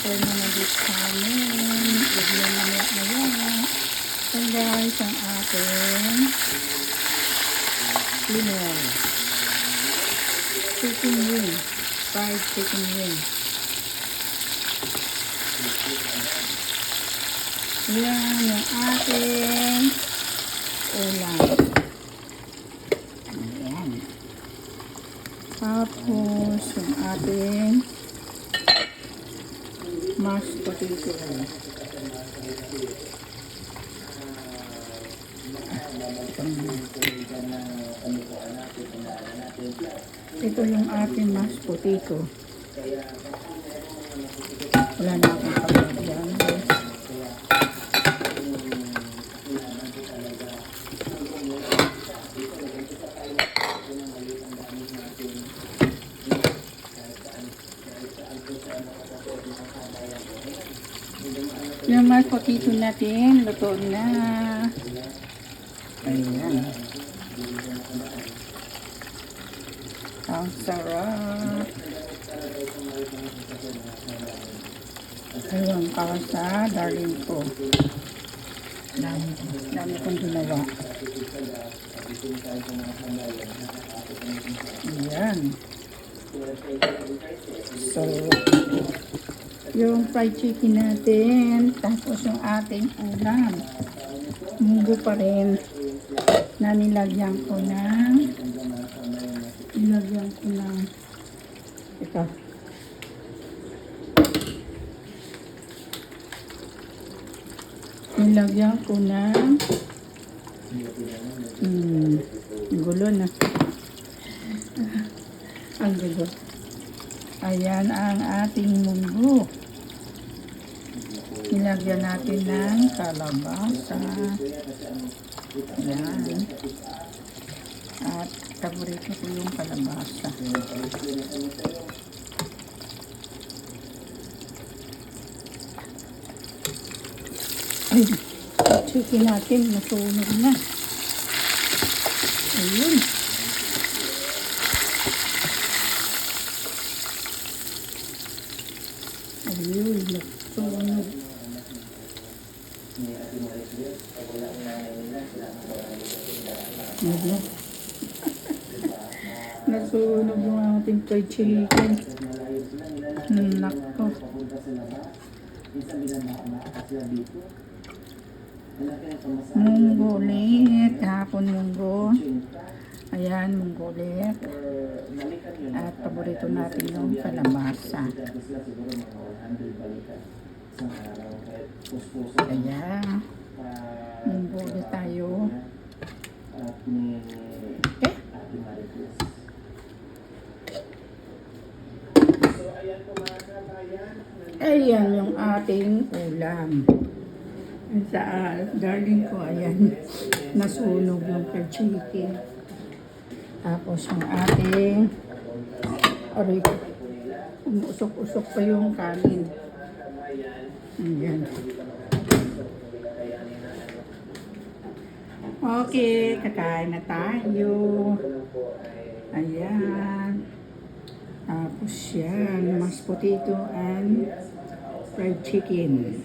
after na nag-hit sa amin, bigyan mamaya ngayon. And guys, ang ating dinner. Chicken wing. Fried chicken wing. Yan yung ating ulam. Ayan. Tapos yung ating mashed potato. Ito yung ating mashed potato. Wala na akong pagkakagyan. Yung mashed potato natin, luto na. Ayan. Ang sarap. Ayun, para sa darling ko. Dami kong ginawa. Ayan. So, yung fried chicken natin, tapos yung ating ulam. Munggo pa rin na nilagyan ko ng ito. Nilagyan ko ng gulo na. Ang gulo. Ayan ang ating munggo. Nilagyan natin ng kalabasa. Ayan. At paborito ko yung kalabasa. Ay, chicken natin nasunog na. Ayun. Ayun, nasunog. Ayun. Nasunog yung ating fried chicken. Nako. Munggo ulit. Hapon munggo. Ayan, munggo ulit. At paborito natin yung kalabasa. Ayan. Munggo ulit tayo. Okay. Ayan yung ating ulam. Sa darling ko, ayan, nasunog yung fried chicken. Tapos yung ating, aray ko, umusok-usok pa yung kanin. Ayan. Okay, kakain na tayo. Ayan. Tapos yan, mashed potato and fried chicken.